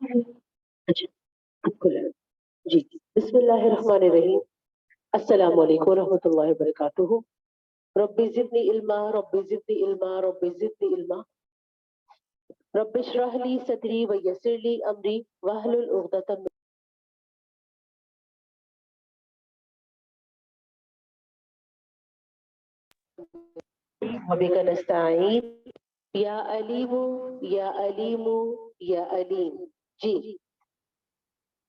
اچھا اب کھلا ہے۔ جی بسم اللہ الرحمن الرحیم۔ السلام علیکم ورحمۃ اللہ وبرکاتہ۔ رب زدنی علما، رب زدنی علما، رب زدنی علما، رب اشرح لی صدری ویسر لی امری واحلل عقدۃ من وبک نستعین یا علیم یا علیم یا علیم۔ جی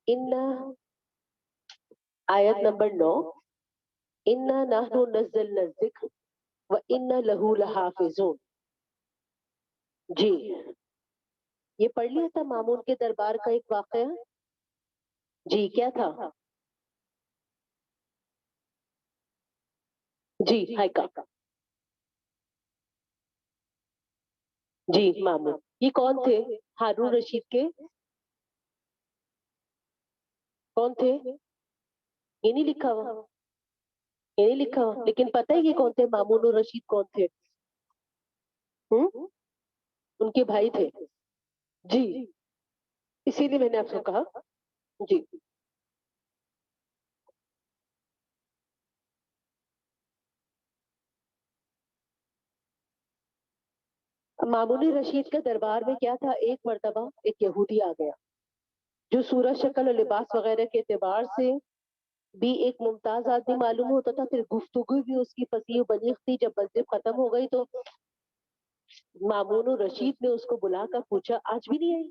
ان آیت نمبر 9، انا نحن نزلنا الذکر وَإِنَّ لَهُ لَحَافِظُونَ۔ جی یہ پڑھ لیا تھا مامون کے دربار کا ایک واقعہ۔ جی کیا تھا؟ جی ہائے کا جی مامون یہ کون تھے؟ ہارون رشید کے کون تھے؟ یہ نہیں لکھا ہوا، یہ نہیں لکھا ہوا، لیکن پتہ ہے یہ کون تھے؟ مامون الرشید کون تھے؟ ان کے بھائی تھے۔ جی اسی لیے میں نے آپ کو کہا۔ جی مامون رشید کا دربار میں کیا تھا؟ ایک مرتبہ ایک یہودی آ گیا جو صورت شکل اور لباس وغیرہ کے اعتبار سے بھی ایک ممتاز آدمی معلوم ہوتا تھا، پھر گفتگو بھی اس کی فصیح و بلیغ تھی۔ جب مسجد ختم ہو گئی تو مامون الرشید نے اس کو بلا کر پوچھا آج بھی نہیں آئی؟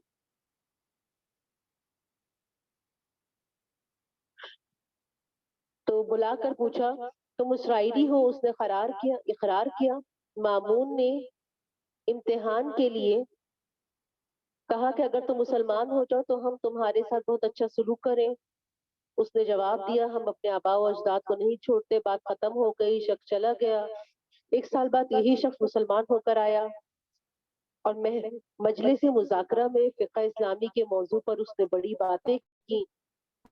تو بلا کر پوچھا تم اسرائیلی ہو؟ اس نے اقرار کیا۔ مامون نے امتحان کے لیے کہا کہ اگر تم مسلمان ہو جاؤ تو ہم تمہارے ساتھ بہت اچھا سلوک کریں۔ اس نے جواب دیا ہم اپنے آباء و اجداد کو نہیں چھوڑتے۔ بات ختم ہو گئی، شخص چلا گیا۔ ایک سال بعد یہی شخص مسلمان ہو کر آیا اور مجلس مذاکرہ میں فقہ اسلامی کے موضوع پر اس نے بڑی باتیں کی۔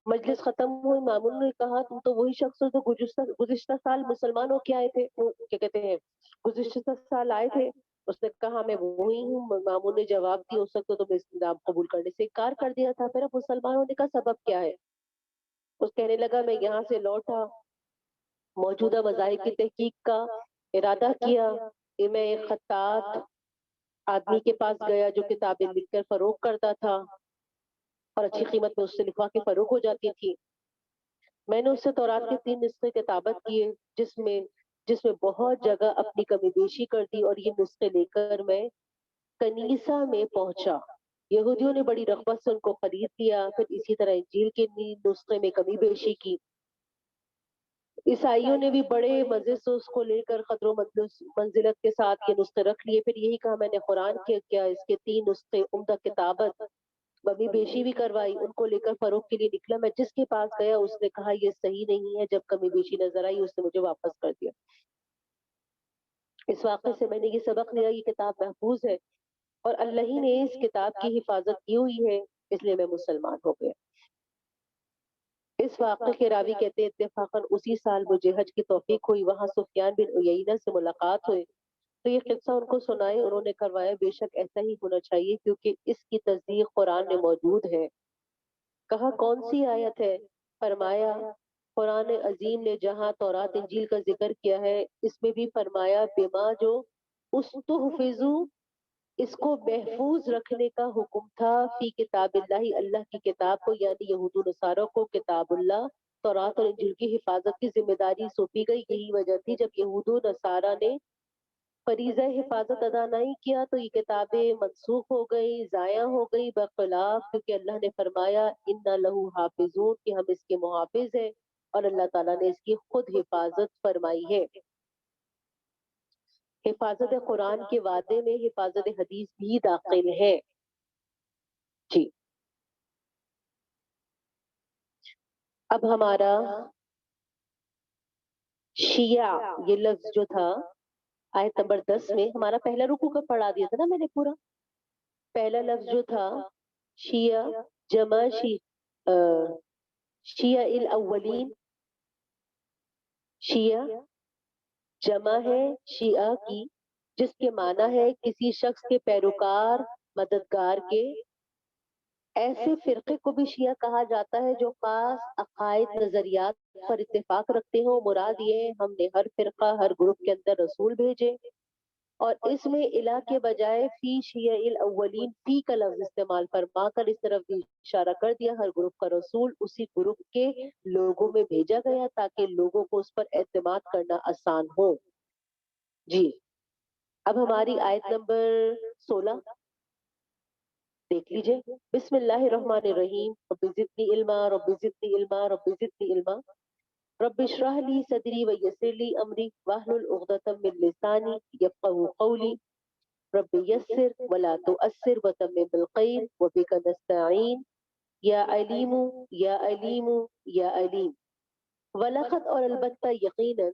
مجلس ختم ہوئی، مامون نے کہا تم تو وہی شخص ہو جو گزشتہ سال مسلمان ہو کے آئے تھے، کیا کہتے ہیں گزشتہ سال آئے تھے۔ اس نے کہا میں وہی ہوں۔ مامون نے جواب دیا ہو سکتا تو میں اسلام قبول کرنے سے انکار کر دیا تھا، پھر اب مسلمان ہونے کا سبب کیا ہے؟ اس کہنے لگا میں یہاں سے لوٹا، موجودہ مذاہب کی تحقیق کا ارادہ کیا کہ میں ایک خطاط آدمی کے پاس گیا جو کتابیں لکھ کر فروخت کرتا تھا اور اچھی قیمت میں اس سے لکھوا کے فروخت ہو جاتی تھی۔ میں نے اس سے تورات کے 3 نسخے کتابت کیے جس میں بہت جگہ اپنی کمی بیشی کر دی، اور یہ نسخے لے کر میں کنیسہ میں پہنچا۔ یہودیوں نے بڑی رغبت سے ان کو خرید لیا، پھر اسی طرح انجیل کے نسخے میں کمی بیشی کی۔ عیسائیوں نے بھی بڑے مزے سے اس کو لے کر قدر و منزلت کے ساتھ یہ نسخے رکھ لیے۔ پھر یہی کہا میں نے قرآن کے کیا اس کے 3 نسخے عمدہ کتابت کمی بیشی بھی کروائی، ان کو لے کر فروخت کے لیے نکلا۔ میں جس کے پاس گیا اس نے کہا یہ صحیح نہیں ہے، جب کمی بیشی نظر آئی اس نے مجھے واپس کر دیا۔ اس واقعے سے میں نے یہ سبق لیا یہ کتاب محفوظ ہے اور اللہ ہی نے اس کتاب کی حفاظت کی ہوئی ہے، اس لیے میں مسلمان ہو گیا۔ اس واقعے کے راوی کہتے ہیں اتفاقاً اسی سال مجھے حج کی توفیق ہوئی، وہاں سفیان بن عیینہ سے ملاقات ہوئی تو یہ قصہ ان کو سنائے، انہوں نے کروایا بے شک ایسا ہی ہونا چاہیے کیونکہ اس کی تصدیق قرآن میں موجود ہے۔ کہا کون سی آیت ہے؟ فرمایا قرآن عظیم نے جہاں تورات انجیل کا ذکر کیا ہے اس میں بھی فرمایا بما جو استحفظوا اس کو محفوظ رکھنے کا حکم تھا فی کتاب اللہ اللہ کی کتاب کو، یعنی یہود و نصارہ کو کتاب اللہ تورات اور انجیل کی حفاظت کی ذمہ داری سونپی گئی۔ یہی وجہ تھی جب یہود و نصارہ نے فریضہ حفاظت ادا نہیں کیا تو یہ کتابیں منسوخ ہو گئی، ضائع ہو گئی، برخلاف کیونکہ اللہ نے فرمایا اِنَّ لَهُ حافظون کہ ہم اس کے محافظ ہیں، اور اللہ تعالیٰ نے اس کی خود حفاظت فرمائی ہے۔ حفاظت قرآن کے وعدے میں حفاظت حدیث بھی داخل ہے۔ جی اب ہمارا شیعہ یہ لفظ جو تھا آیت نمبر 10 میں ہمارا پہلا رکوع کا پڑھا دیا تھا نا میں نے پورا۔ پہلا لفظ جو تھا شیعہ جمع شیعہ الاولین، شیعہ جمع ہے شیعہ کی جس کے معنی ہے کسی شخص کے پیروکار، مددگار کے، ایسے فرقے کو بھی شیعہ کہا جاتا ہے جو خاص عقائد نظریات پر اتفاق رکھتے ہوں. مراد یہ ہے ہم نے ہر فرقہ ہر گروپ کے اندر رسول بھیجے اور اس میں الہ کے بجائے فی شیع الاولین فی کا لفظ استعمال فرما کر اس طرف بھی اشارہ کر دیا ہر گروپ کا رسول اسی گروپ کے لوگوں میں بھیجا گیا تاکہ لوگوں کو اس پر اعتماد کرنا آسان ہو. جی اب ہماری آیت نمبر 16 دیکھ لیجئے. بسم اللہ الرحمن الرحیم. رب زدنی علما رب زدنی علما رب زدنی علما. رب اشرح لی صدری ویسر لی امری واحلل عقدۃ من لسانی یفقهوا قولی. رب یسر ولا تؤثر وتمم بالخیر وبک نستعین یا علیم یا علیم یا علیم. ولقد اور البتہ یقینا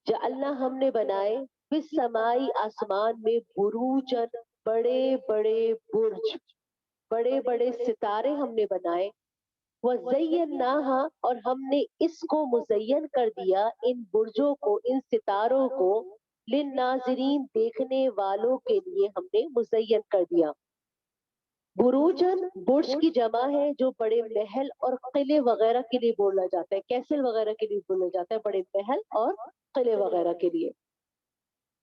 جعلنا ہم نے بنائے فی السمائی آسمان میں بروجن بڑے بڑے برج بڑے بڑے ستارے ہم نے بنائے. وَزَيَّنَّاهَا اور ہم نے اس کو مزین کر دیا ان برجوں کو ان ستاروں کو للناظرین دیکھنے والوں کے لیے ہم نے مزین کر دیا. بروجن برج کی جمع ہے جو بڑے محل اور قلعے وغیرہ کے لیے بولا جاتا ہے. کیسل وغیرہ کے لیے بولا جاتا ہے بڑے محل اور قلعے وغیرہ کے لیے.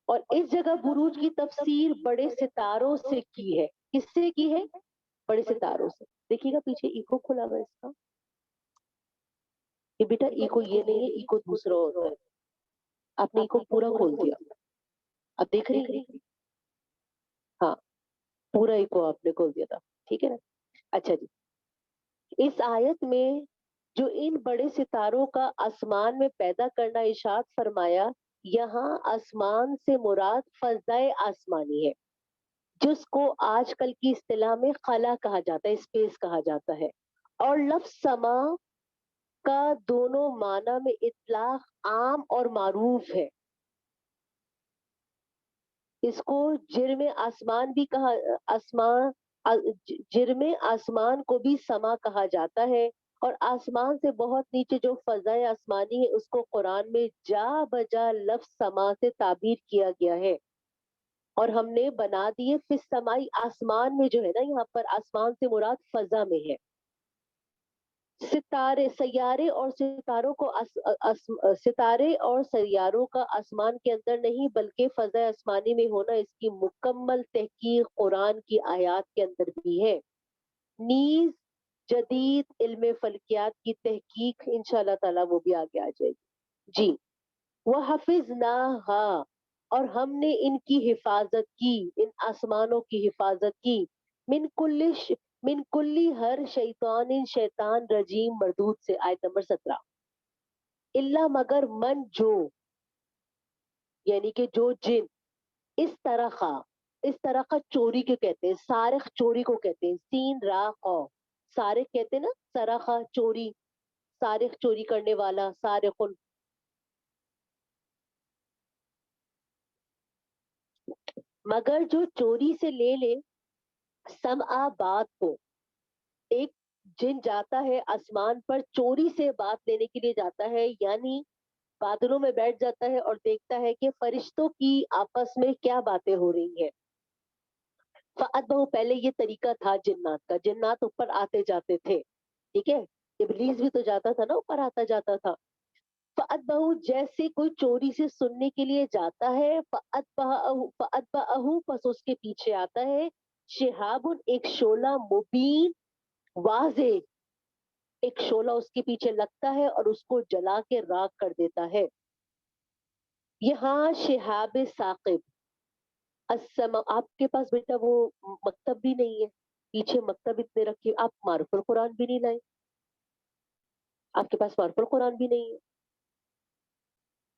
اور اس جگہ بروج کی تفسیر بڑے ستاروں سے کی ہے. کس سے کی ہے؟ بڑے ستاروں سے. دیکھیے گا پیچھے ایکو کھلا ہوا اس کا کہ بیٹا ایکو یہ نہیں ہے ایکو دوسرا ہوتا ہے. آپ نے ایکو پورا کھول دیا. اب دیکھ رہی ہیں؟ ہاں پورا ایکو آپ نے کھول دیا تھا. ٹھیک ہے نا. اچھا جی اس آیت میں جو ان بڑے ستاروں کا آسمان میں پیدا کرنا ارشاد فرمایا یہاں آسمان سے مراد فضائے آسمانی ہے جس کو آج کل کی اصطلاح میں خلا کہا جاتا ہے اسپیس کہا جاتا ہے. اور لفظ سما کا دونوں معنی میں اطلاق عام اور معروف ہے. اس کو جرم آسمان بھی کہا جرم آسمان کو بھی سما کہا جاتا ہے. اور آسمان سے بہت نیچے جو فضائے آسمانی ہے اس کو قرآن میں جا بجا لفظ سما سے تعبیر کیا گیا ہے. اور ہم نے بنا دیے فی السمائی آسمان میں جو ہے نا یہاں پر آسمان سے مراد فضا میں ہے. ستارے سیارے اور ستاروں کو ستارے اور سیاروں کا آسمان کے اندر نہیں بلکہ فضا آسمانی میں ہونا اس کی مکمل تحقیق قرآن کی آیات کے اندر بھی ہے. نیز جدید علم فلکیات کی تحقیق انشاءاللہ تعالی وہ بھی آگے آ جائے گی. جی وَحَفِظْنَاهَا اور ہم نے ان کی حفاظت کی ان آسمانوں کی حفاظت کی من کلی ہر شیطان رجیم مردود سے. آیت نمبر 17. اللہ مگر من جو یعنی کہ جو جن اس طرح کا چوری کو کہتے ہیں. سارق چوری کو کہتے ہیں. سین را قو سارق کہتے ہیں نا سرخا چوری سارق چوری کرنے والا سارق. مگر جو چوری سے لے لے سمعا بات کو. ایک جن جاتا ہے آسمان پر چوری سے بات لینے کے لیے جاتا ہے یعنی بادلوں میں بیٹھ جاتا ہے اور دیکھتا ہے کہ فرشتوں کی آپس میں کیا باتیں ہو رہی ہیں. فَأَتْبَعُ پہلے یہ طریقہ تھا جنات کا. جنات اوپر آتے جاتے تھے. ٹھیک ہے. ابلیس بھی تو جاتا تھا نا اوپر آتا جاتا تھا. فَأَتْبَعُ جیسے کوئی چوری سے سننے کے لیے جاتا ہے فَأَتْبَعَهُ پس اس کے پیچھے آتا ہے شہاب ایک شعلہ مبین واضح. ایک شعلہ اس کے پیچھے لگتا ہے اور اس کو جلا کے راکھ کر دیتا ہے. یہاں شہاب ثاقب آپ کے پاس بیٹا وہ مکتب بھی نہیں ہے. پیچھے مکتب اتنے رکھے آپ معرف القرآن بھی نہیں لائے. آپ کے پاس معرف القرآن بھی نہیں ہے.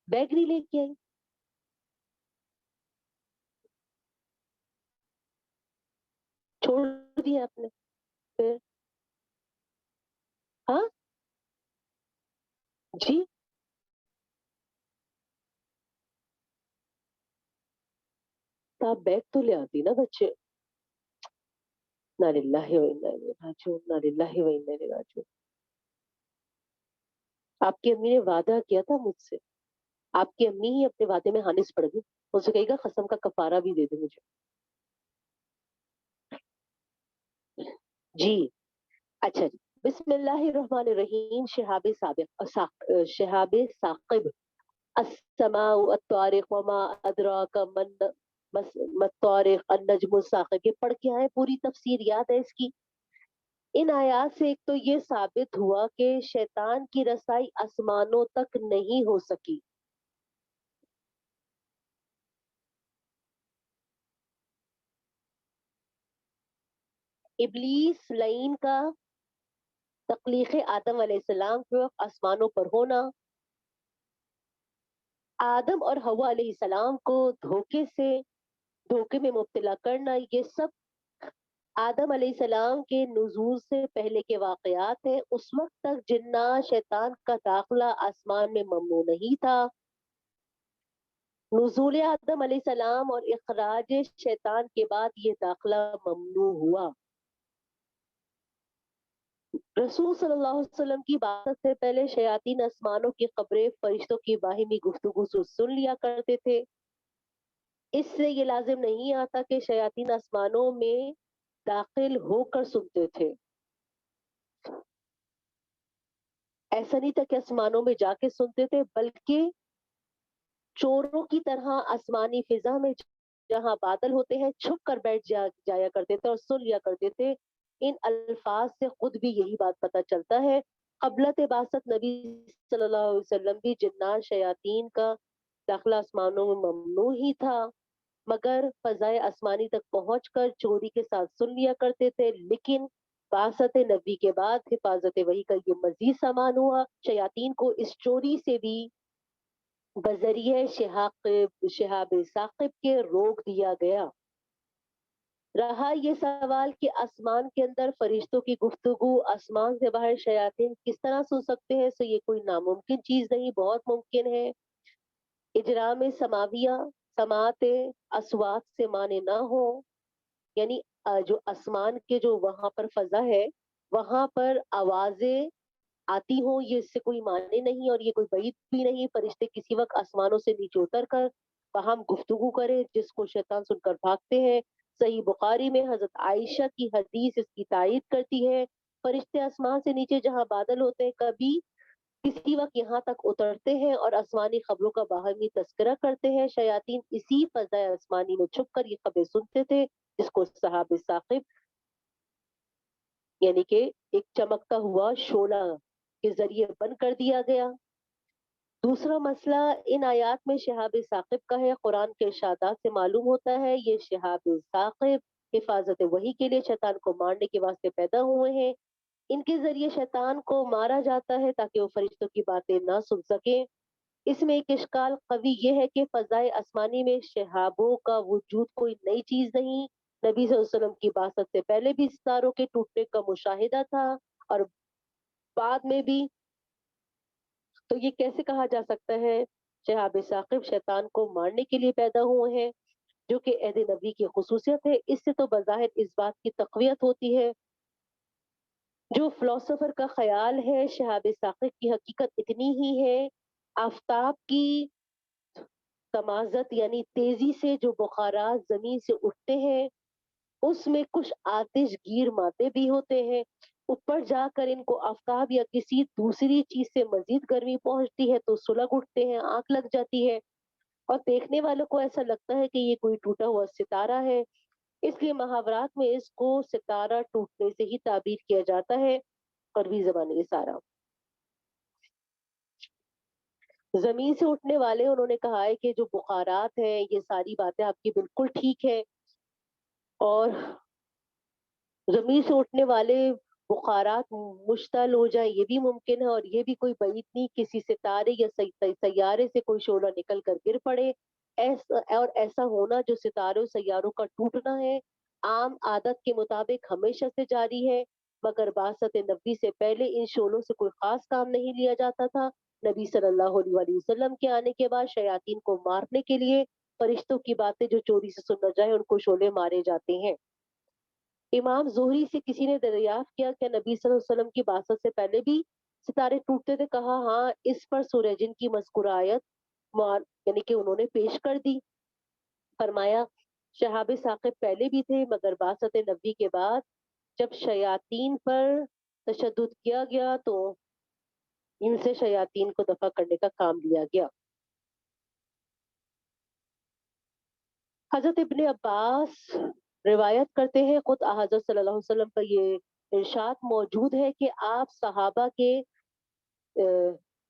بیگ نہیں لے کے آئی. چھوڑ دیا آپ نے پھر. ہاں جی تو آپ بیگ تو لے آتی نا بچے. انا للہ و انا الیہ راجعون انا للہ و انا الیہ راجعون. آپ کی امی نے وعدہ کیا تھا مجھ سے. آپ کی امی ہی اپنے وعدے میں حانث پڑ گئی. اسے کہے گا قسم کا کفارہ بھی دے دے مجھے. जी, अच्छा जी। बिस्मिल्लाहिर्रहमानिर्रहीम। शहाब साक़िब। अस्समाउ अत्तारिक़ वमा अदराका मत्तारिक़ अन्नज्मु साक़िब। ये पढ़ के आए, पूरी तफसीर याद है इसकी। इन आयात से एक तो ये साबित हुआ कि शैतान की रसाई आसमानों तक नहीं हो सकी। इब्लीस लईन का तख्लीक़ आदम अलैहिस्सलाम के वक़्त आसमानों पर होना, आदम और हव्वा अलैहिस्सलाम को धोखे में मुब्तला करना, ये सब आदम अलैहिस्सलाम के नुज़ूल से पहले के वाक़यात हैं। उस वक़्त तक जिन्नात शैतान का दाखिला आसमान में ममनू नहीं था। नुज़ूल आदम अलैहिस्सलाम और इखराज शैतान के बाद ये दाखिला ममनू हुआ। रसूल सल्लल्लाहु अलैहि वसल्लम की बात से पहले शयातीन आसमानों की खबरें फरिश्तों की बाहिमी गुफ्तगू सुन लिया करते थे। इससे ये लाजिम नहीं आता कि शयातीन आसमानों में दाखिल होकर सुनते थे। ऐसा नहीं था कि आसमानों में जाके सुनते थे, बल्कि चोरों की तरह आसमानी फिजा में जहां बादल होते हैं छुप कर जाया करते थे और सुन लिया करते थे। इन अल्फाज से खुद भी यही बात पता चलता है। क़ब्लत बासत नबी सल्लल्लाहु अलैहि वसल्लम भी जिन्नात शयातीन का दाखिला आसमानों में ममनू ही था, मगर फ़ज़ाए आसमानी तक पहुंचकर चोरी के साथ सुन लिया करते थे। लेकिन बासत नबी के बाद हिफाजत वही का ये मजीद सामान हुआ। शयातीन को इस चोरी से भी बजरिए शिहाब साकिब के रोक दिया गया। रहा ये सवाल कि आसमान के अंदर फरिश्तों की गुफ्तगू आसमान से बाहर शयातीन किस तरह सुन सकते हैं, तो ये कोई नामुमकिन चीज नहीं, बहुत मुमकिन है। इजराम समाविया समात असवात से माने ना हो, यानी जो आसमान के जो वहां पर फजा है, वहां पर आवाजें आती हो, ये इससे कोई माने नहीं और ये कोई बईद भी नहीं। फरिश्ते किसी वक्त आसमानों से नीचे उतर कर वहां गुफ्तगू करे, जिसको शैतान सुनकर भागते हैं। सही बुखारी में हजरत आयशा की हदीस इसकी तायीद करती है। फरिश्ते आसमान से नीचे जहां बादल होते हैं, कभी किसी वक्त यहाँ तक उतरते हैं और आसमानी खबरों का बाहमी तस्करा करते हैं। शयातीन इसी फजा आसमानी में छुप कर ये खबरें सुनते थे, जिसको सहाब साकिब यानी कि एक चमकता हुआ शोला के जरिए बंद कर दिया गया। दूसरा मसला इन आयात में शहाब साकिब का है। कुरान के इरशादात से मालूम होता है ये शहाब साकिब हिफाजत वही के लिए शैतान को मारने के वास्ते पैदा हुए हैं। इनके जरिए शैतान को मारा जाता है ताकि वो फरिश्तों की बातें ना सुन सके। इसमें एक इश्काल कवी ये है कि फजाए आसमानी में शहाबों का वजूद कोई नई चीज नहीं। नबी सल्लल्लाहु अलैहि वसल्लम की बासत से पहले भी सितारों के टूटने का मुशाहिदा था और बाद में भी। तो ये कैसे कहा जा सकता है शहाब साकिब शैतान को मारने के लिए पैदा हुए हैं, जो कि अहद नबी की खुसूसियत है। इससे तो बज़ाहिर इस बात की तक़वियत होती है। जो फिलोसोफर का ख्याल है शहाब साकिब की हकीकत इतनी ही है। आफताब की तमाज़त यानी तेजी से जो बुखारात जमीन से उठते हैं, उसमें कुछ आतिशगीर मादे भी होते हैं। ऊपर जाकर इनको आफताब या किसी दूसरी चीज से मजीद गर्मी पहुंचती है तो सुलग उठते हैं, आग लग जाती है और देखने वालों को ऐसा लगता है कि ये कोई टूटा हुआ सितारा है। इसलिए मुहावरात में इसको सितारा टूटने से ही ताबीर किया जाता है। अरबी ज़बानी इशारा। ज़मीन से उठने वाले उन्होंने कहा है कि जो बुखारात हैं, ये सारी बातें आपकी बिल्कुल ठीक है और ज़मीन से उठने वाले बुखारात मुश्तल हो जाएँ ये भी मुमकिन है और ये भी कोई बईद नहीं, किसी सितारे या सैयारे से कोई शोला निकल कर गिर पड़े। ऐसा होना जो सितारों सैयारों का टूटना है, आम आदत के मुताबिक हमेशा से जारी है, मगर बासत नबी से पहले इन शोलों से कोई ख़ास काम नहीं लिया जाता था। नबी सल्लल्लाहु अलैहि वसल्लम के आने के बाद शयातीन को मारने के लिए फरिश्तों की बातें जो चोरी से सुन ना जाए, उनको शोले मारे जाते हैं। इमाम ज़ुहरी से किसी ने दरियाफ्त किया क्या नबी सल्लल्लाहु अलैहि वसल्लम की बासत से पहले भी सितारे टूटते थे? कहा हाँ, इस पर सूरह जिन की मज़कूरा आयत यानी कि उन्होंने पेश कर दी। फरमाया शहाब साकिब पहले भी थे, मगर बासत नबी के बाद जब शयातीन पर तशद्दुद किया गया तो इनसे शयातीन को दफा करने का काम लिया गया। हजरत इब्ने अब्बास रिवायत करते हैं, खुद हजरत सल्लल्लाहु अलैहि वसल्लम का ये इरशाद मौजूद है कि आप सहाबा के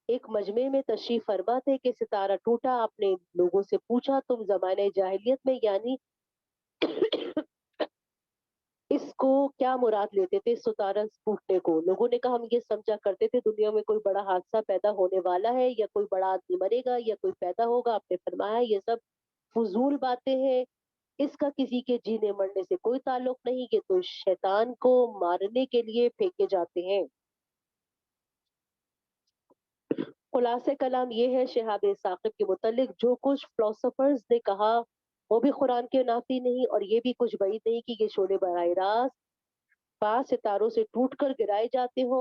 एक मजमे में तशरीफ फरमा थे कि सितारा टूटा। आपने लोगों से पूछा तुम जमाने जाहिलियत में यानी इसको क्या मुराद लेते थे सितारा टूटने को? लोगों ने कहा हम ये समझा करते थे दुनिया में कोई बड़ा हादसा पैदा होने वाला है, या कोई बड़ा आदमी मरेगा, या कोई पैदा होगा। आपने फरमाया ये सब फजूल बातें हैं, इसका किसी के जीने मरने से कोई ताल्लुक नहीं, ये तो शैतान को मारने के लिए फेंके जाते हैं। खुलासे कलाम ये है शहाब साकिब के मुतालिक, जो कुछ फिलोसोफर्स ने कहा वो भी कुरान के नाफी नहीं, और ये भी कुछ बईद नहीं कि ये शोले बराह रास्त पांच सितारों से टूटकर गिराए जाते हो।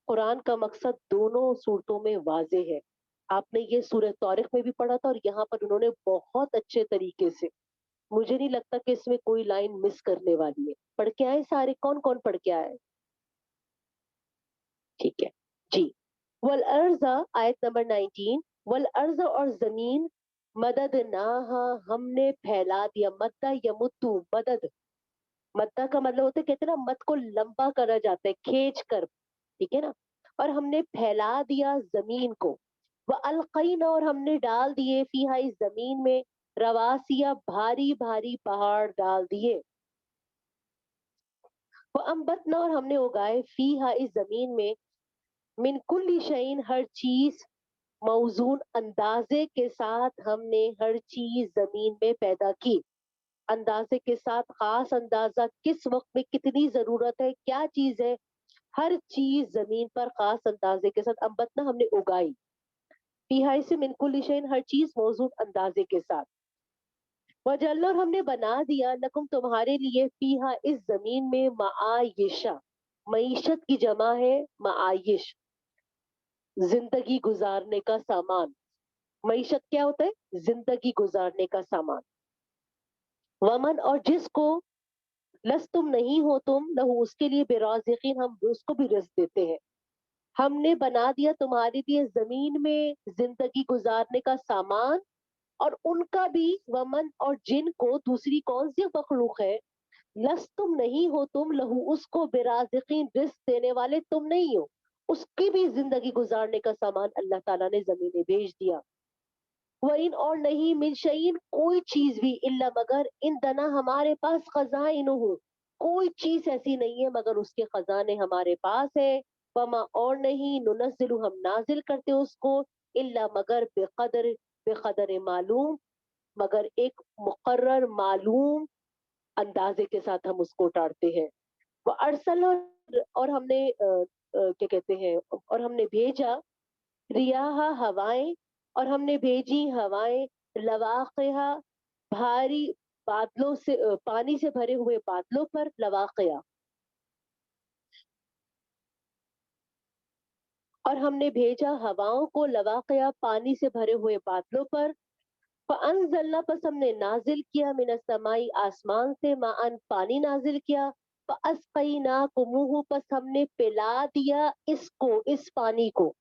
कुरान का मकसद दोनों सूरतों में वाजे है। आपने ये सूरह तारिक में भी पढ़ा था, और यहाँ पर उन्होंने बहुत अच्छे तरीके से, मुझे नहीं लगता कि इसमें कोई लाइन मिस करने वाली है। पढ़ के आए सारे? कौन कौन पढ़ के आए? ठीक है जी। वल अर्जा, आयत नंबर 19, वल अर्जा और जमीन मदद ना, हमने फैला दिया। मद्दा यमुद्दू, मदद, मद्दा का मतलब होता है, कहते हैं ना मत को लंबा करा जाता है खींच कर, ठीक है ना। और हमने फैला दिया जमीन को। वह अलकईना, और हमने डाल दिए फीहा, इस जमीन में, रवासिया, भारी भारी पहाड़ डाल दिए। वह अम्बतना, और हमने उगाए फीहा, इस जमीन में, मिन कुल्ली शैइन, हर चीज, मौजून, अंदाजे के साथ हमने हर चीज जमीन में पैदा की। अंदाजे के साथ, खास अंदाजा, किस वक्त में कितनी जरूरत है, क्या चीज है, हर चीज जमीन पर खास अंदाजे के साथ। अम्बतना, हमने उगाई, फिहा से मिन कुल्ली शैइन, हर चीज, मौजून, अंदाजे के साथ। वजल्ला, और हमने बना दिया, लकुम, तुम्हारे लिए, फीहा, इस जमीन में, माआयिशा, मईशत की जमा है माआयिश, जिंदगी गुजारने का सामान। मईशत क्या होता है? जिंदगी गुजारने का सामान। वमन, और जिसको, लस, तुम नहीं हो तुम, लहू, उसके लिए, बेराज़िकीन, हम उसको भी रिज़्क देते हैं। हमने बना दिया तुम्हारे लिए जमीन में जिंदगी गुजारने का सामान, और उनका भी, वमन, और जिनको, दूसरी कौन सी मखलूक है, लस, तुम नहीं हो तुम, लहू, उसको, बेराज़िकीन, रिज़्क देने वाले तुम नहीं हो, उसकी भी जिंदगी गुजारने का सामान अल्लाह ताला ने जमीन में भेज दिया। वइन, और नहीं, मिन शयइन, कोई चीज भी, इल्ला, मगर, इन दना, हमारे पास, खजाइनु हो, कोई चीज ऐसी नहीं है मगर उसके खजाने हमारे पास है। वमा, और नहीं, नुनज़िलु, हम नाजिल करते उसको, इल्ला, मगर, बेकदर, बेकदर मालूम, मगर एक मुकर्रर मालूम अंदाजे के साथ हम उसको उतारते हैं। वो अरसल, और हमने क्या कहते हैं, और हमने भेजा, रियाहा, हवाएं, और हमने भेजी हवाएं, लवाक़िहा, भारी बादलों से, पानी से भरे हुए बादलों पर, लवाक़िया, और हमने भेजा हवाओं को, लवाक़िया, पानी से भरे हुए बादलों पर। फ़अंज़लना, पस हमने नाजिल किया, मिनस समाई, आसमान से, माअन, पानी नाजिल किया। फ़अस्क़यनाकुमुहु, पस हमने पिला दिया इसको, इस पानी को।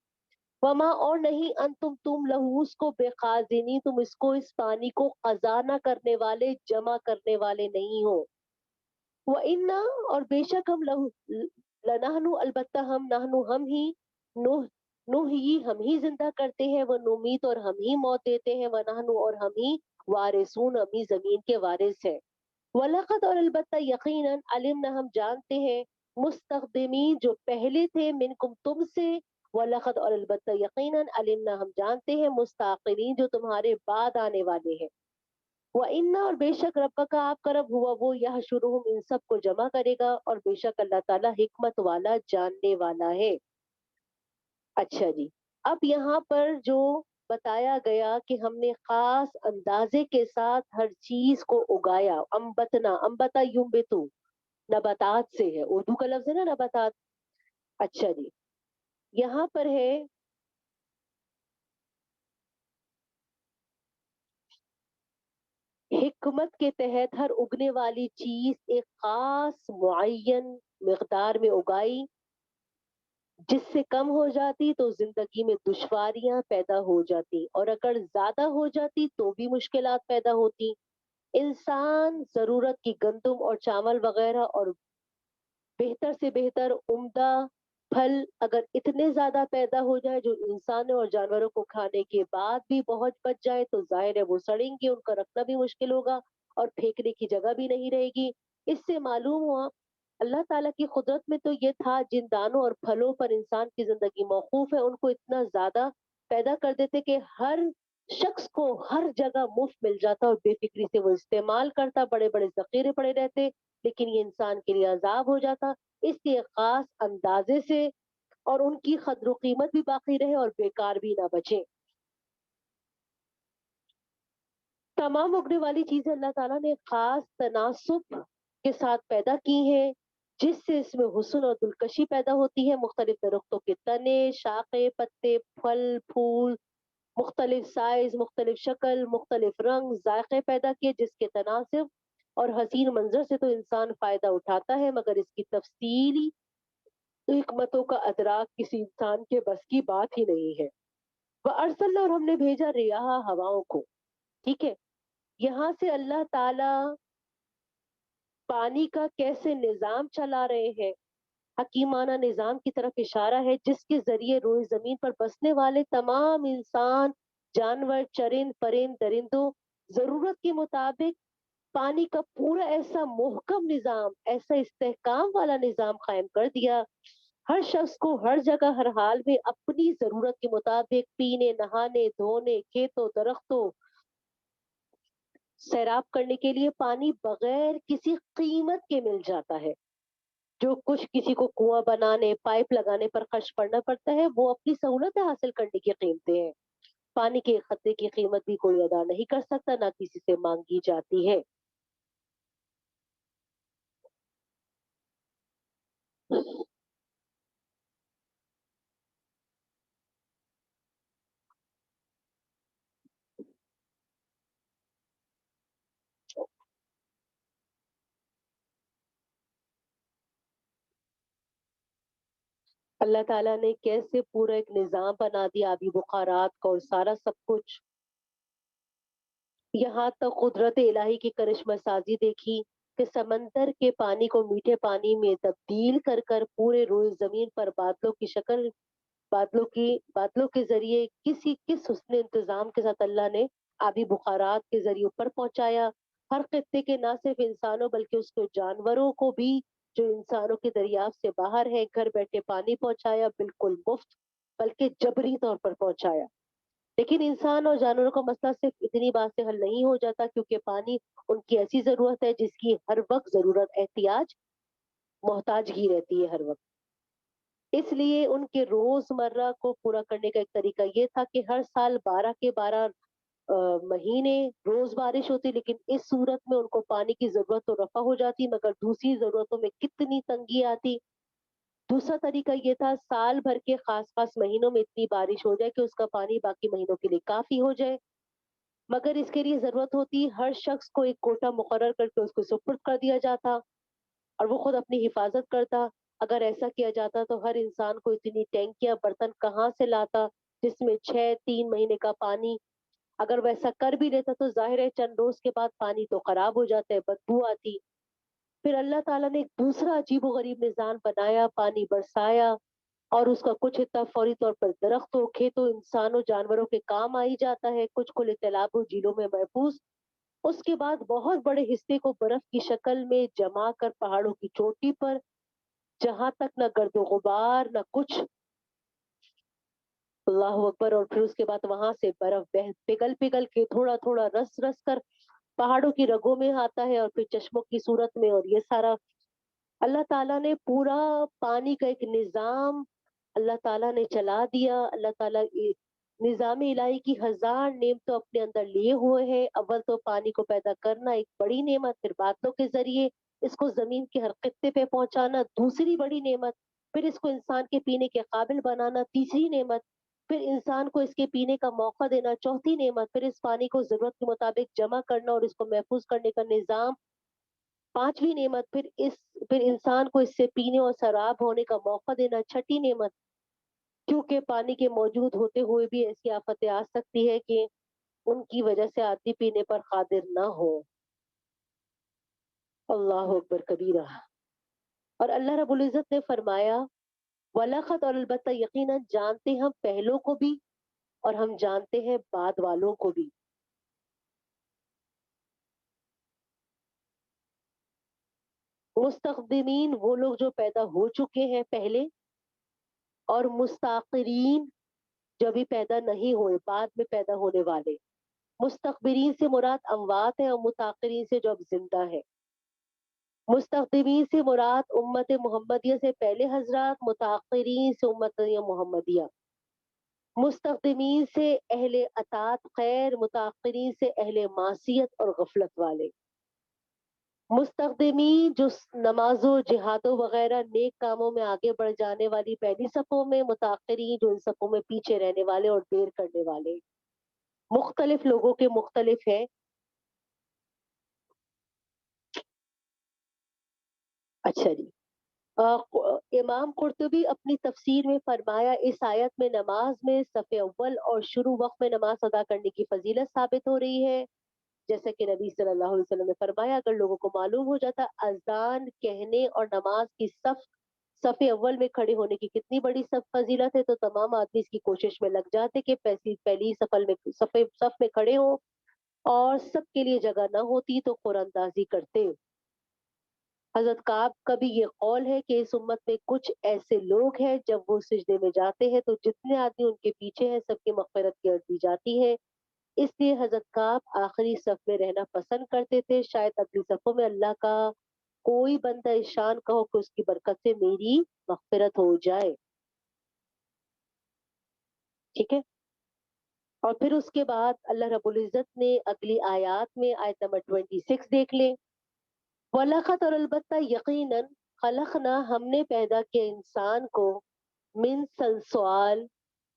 वमा, और नहीं, अंतुम, तुम, लहू, उसको, बेखाजिनी, तुम इसको, इस पानी को, खजाना करने वाले, जमा करने वाले नहीं हो। व इन्ना, और बेशक हम, लहू, लनहनु, अलबत्ता हम, नहनु, हम ही, नुह, नुह ही, हम ही जिंदा करते हैं, व नुमीत, और हम ही मौत देते हैं, व नहनु, और हम ही, वारिसून, हम ही जमीन के वारिस हैं। वलकद, और अलबत्ता यकीनन, अलिमना, हम जानते हैं, मुस्तक़दिमीन, जो पहले थे, मिनकुम, तुमसे। वलकद, और अलबत्ता यकीनन, अलिमना, हम जानते हैं, मुस्ताक़िरीन, जो तुम्हारे बाद आने वाले हैं। व इन्ना, और बेशक, रब्बा का, आपका रब, हुआ वो, यह शुरू, इन सब को जमा करेगा, और बेशक अल्लाह ताला हिकमत वाला, जानने वाला है। अच्छा जी। अब यहाँ पर जो बताया गया कि हमने खास अंदाजे के साथ हर चीज को उगाया, अम्बतना, अम्बता युम्बितु, नबातात से है, उर्दू का लफ्ज है ना नबातात। अच्छा जी। यहाँ पर है, حکمت کے تحت ہر اگنے والی چیز ایک خاص معین مقدار میں اگائی، جس سے کم ہو جاتی تو زندگی میں دشواریاں پیدا ہو جاتی، اور اگر زیادہ ہو جاتی تو بھی مشکلات پیدا ہوتی۔ انسان ضرورت کی گندم اور چاول وغیرہ اور بہتر سے بہتر عمدہ پھل اگر اتنے زیادہ پیدا ہو جائے جو انسانوں اور جانوروں کو کھانے کے بعد بھی بہت بچ جائے تو ظاہر ہے وہ سڑیں گے، ان کا رکھنا بھی مشکل ہوگا اور پھینکنے کی جگہ بھی نہیں رہے گی۔ اس سے معلوم ہوا اللہ تعالیٰ کی قدرت میں تو یہ تھا جن دانوں اور پھلوں پر انسان کی زندگی موقوف ہے ان کو اتنا زیادہ پیدا کر دیتے کہ ہر شخص کو ہر جگہ مفت مل جاتا اور بے فکری سے وہ استعمال کرتا، بڑے بڑے ذخیرے پڑے رہتے، لیکن یہ انسان کے لیے عذاب ہو جاتا۔ اس لیے خاص اندازے سے اور ان کی قدر و قیمت بھی باقی رہے اور بیکار بھی نہ بچے۔ تمام اگنے والی چیزیں اللہ تعالیٰ نے خاص تناسب کے ساتھ پیدا کی ہیں، جس سے اس میں حسن اور دلکشی پیدا ہوتی ہے۔ مختلف درختوں کے تنے، شاخیں، پتے، پھل، پھول، مختلف سائز، مختلف شکل، مختلف رنگ، ذائقے پیدا کیے، جس کے تناسب اور حسین منظر سے تو انسان فائدہ اٹھاتا ہے، مگر اس کی تفصیلی حکمتوں کا ادراک کسی انسان کے بس کی بات ہی نہیں ہے۔ وَأَرْسَلْنَا، اور ہم نے بھیجا ریاح ہواؤں کو، ٹھیک ہے، یہاں سے اللہ تعالی پانی کا کیسے نظام چلا رہے ہیں، حکیمانہ نظام کی طرف اشارہ ہے جس کے ذریعے روئے زمین پر بسنے والے تمام انسان، جانور، چرند پرند، درندوں ضرورت کے مطابق پانی کا پورا ایسا محکم نظام، ایسا استحکام والا نظام قائم کر دیا، ہر شخص کو ہر جگہ ہر حال میں اپنی ضرورت کے مطابق پینے، نہانے، دھونے، کھیتوں، درختوں، سیراب کرنے کے لیے پانی بغیر کسی قیمت کے مل جاتا ہے۔ جو کچھ کسی کو کنواں بنانے، پائپ لگانے پر خرچ پڑنا پڑتا ہے وہ اپنی سہولت حاصل کرنے کی قیمتیں ہیں۔ پانی کے ایک قطرے کی قیمت بھی کوئی ادا نہیں کر سکتا، نہ کسی سے مانگی جاتی ہے۔ اللہ تعالیٰ نے کیسے پورا ایک نظام بنا دیا آبی بخارات کا اور سارا سب کچھ، یہاں تک قدرت الہی کی کرشمہ سازی دیکھی کہ سمندر کے پانی کو میٹھے پانی میں تبدیل کر کر پورے روئے زمین پر بادلوں کی شکل، بادلوں کے ذریعے کس حسن انتظام کے ساتھ اللہ نے آبی بخارات کے ذریعے اوپر پہنچایا۔ ہر خطے کے نہ صرف انسانوں بلکہ اس کے جانوروں کو بھی جو انسانوں کے دریافت سے باہر ہے گھر بیٹھے پانی پہنچایا، بالکل مفت، بلکہ جبری طور پر پہنچایا۔ لیکن انسان اور جانوروں کا مسئلہ صرف اتنی بات سے حل نہیں ہو جاتا، کیونکہ پانی ان کی ایسی ضرورت ہے جس کی ہر وقت ضرورت، احتیاج، محتاجگی رہتی ہے ہر وقت۔ اس لیے ان کے روزمرہ کو پورا کرنے کا ایک طریقہ یہ تھا کہ ہر سال 12 کے 12 مہینے روز بارش ہوتی، لیکن اس صورت میں ان کو پانی کی ضرورت تو رفع ہو جاتی مگر دوسری ضرورتوں میں کتنی تنگی آتی۔ دوسرا طریقہ یہ تھا سال بھر کے خاص خاص مہینوں میں اتنی بارش ہو جائے کہ اس کا پانی باقی مہینوں کے لیے کافی ہو جائے، مگر اس کے لیے ضرورت ہوتی ہر شخص کو ایک کوٹا مقرر کر کے اس کو سپرد کر دیا جاتا اور وہ خود اپنی حفاظت کرتا۔ اگر ایسا کیا جاتا تو ہر انسان کو اتنی ٹینکیاں برتن کہاں سے لاتا جس میں 6 3 مہینے کا پانی، اگر ویسا کر بھی لیتا تو ظاہر ہے چند روز کے بعد پانی تو خراب ہو جاتا ہے، بدبو آتی۔ پھر اللہ تعالیٰ نے ایک دوسرا عجیب و غریب نظام بنایا، پانی برسایا اور اس کا کچھ حصہ فوری طور پر درختوں، کھیتوں، انسانوں، جانوروں کے کام آئی جاتا ہے، کچھ کھلے تالابوں، جھیلوں میں محفوظ۔ اس کے بعد بہت بڑے حصے کو برف کی شکل میں جما کر پہاڑوں کی چوٹی پر، جہاں تک نہ گرد و غبار نہ کچھ، اللہ اکبر، اور پھر اس کے بعد وہاں سے برف پگھل پگھل کے تھوڑا تھوڑا رس رس کر پہاڑوں کی رگوں میں آتا ہے اور پھر چشموں کی صورت میں، اور یہ سارا اللہ تعالیٰ نے پورا پانی کا ایک نظام اللہ تعالیٰ نے چلا دیا۔ اللہ تعالیٰ نظام الہی کی ہزار نعمتوں اپنے اندر لیے ہوئے ہیں۔ اول تو پانی کو پیدا کرنا ایک بڑی نعمت، پھر بادلوں کے ذریعے اس کو زمین کے ہر خطے پہ پہنچانا دوسری بڑی نعمت، پھر اس کو انسان کے پینے کے قابل بنانا تیسری نعمت، फिर इंसान को इसके पीने का मौका देना, चौथी नेमत, फिर इस पानी को जरूरत के मुताबिक जमा करना और इसको महफूज करने का निजाम, पांचवी नेमत, फिर इंसान को इससे पीने और सराब होने का मौका देना, छठी नेमत, क्योंकि पानी के मौजूद होते हुए भी ऐसी आफतें आ सकती है कि उनकी वजह से आदमी पीने पर कादिर ना हो। अल्लाह अकबर कबीरा। और अल्लाह रब्बुल इज्जत ने फरमाया, वलखत और अलबत्ता यकीनन जानते हम पहलों को भी और हम जानते हैं बाद वालों को भी। मुस्तकदिमीन वो लोग जो पैदा हो चुके हैं पहले, और मुस्ताकिरीन जो अभी पैदा नहीं हुए, बाद में पैदा होने वाले। मुस्तकबिरीन से मुराद अमवात है और मुताकिरीन से जो अब जिंदा है। मुस्तकदिमीन से मुराद उम्मत मोहम्मदिया से पहले हजरात, मुताकिरीन से उम्मत मोहम्मदिया। मुस्तकदिमीन से अहले अतात खैर, मुताकिरीन से अहले मासियत और गफलत वाले। मुस्तकदिमीन जो नमाजों जिहादों वगैरह नेक कामों में आगे बढ़ जाने वाली पहली सफों में, मुताकिरीन जो इन सफों में पीछे रहने वाले और देर करने वाले। मुख्तलिफ लोगों के मुख्तलिफ है। अच्छा जी। इमाम कुर्तुबी अपनी तफसीर में फरमाया, इस आयत में नमाज में सफ़े अव्वल और शुरू वक्त में नमाज अदा करने की फजीलत साबित हो रही है। जैसे कि नबी सल्लल्लाहु अलैहि वसल्लम ने फरमाया, अगर लोगों को मालूम हो जाता अजान कहने और नमाज की सफ़े अव्वल में खड़े होने की कितनी बड़ी सब फजीलत है, तो तमाम आदमी इसकी कोशिश में लग जाते कि पहली सफल में सफ़े सफ में खड़े हो, और सबके लिए जगह न होती तो कुरानदाजी करते। हजरत काब का भी ये कौल है कि इस उम्मत में कुछ ऐसे लोग हैं जब वो सिजदे में जाते हैं तो जितने आदमी उनके पीछे हैं सबकी मगफिरत की अर्ज दी जाती है। इसलिए हजरत काब आखिरी सफ में रहना पसंद करते थे, शायद अगली सफों में अल्लाह का कोई बंदा ईशान कहो कि उसकी बरकत से मेरी मगफिरत हो जाए। ठीक है। और फिर उसके बाद अल्लाह रब्बुल इज्जत ने अगली आयत में आयत नंबर 26 देख ले, वलखत और अलबत्ता यकीनन खलकना हमने पैदा किया इंसान को मिन सलसवाल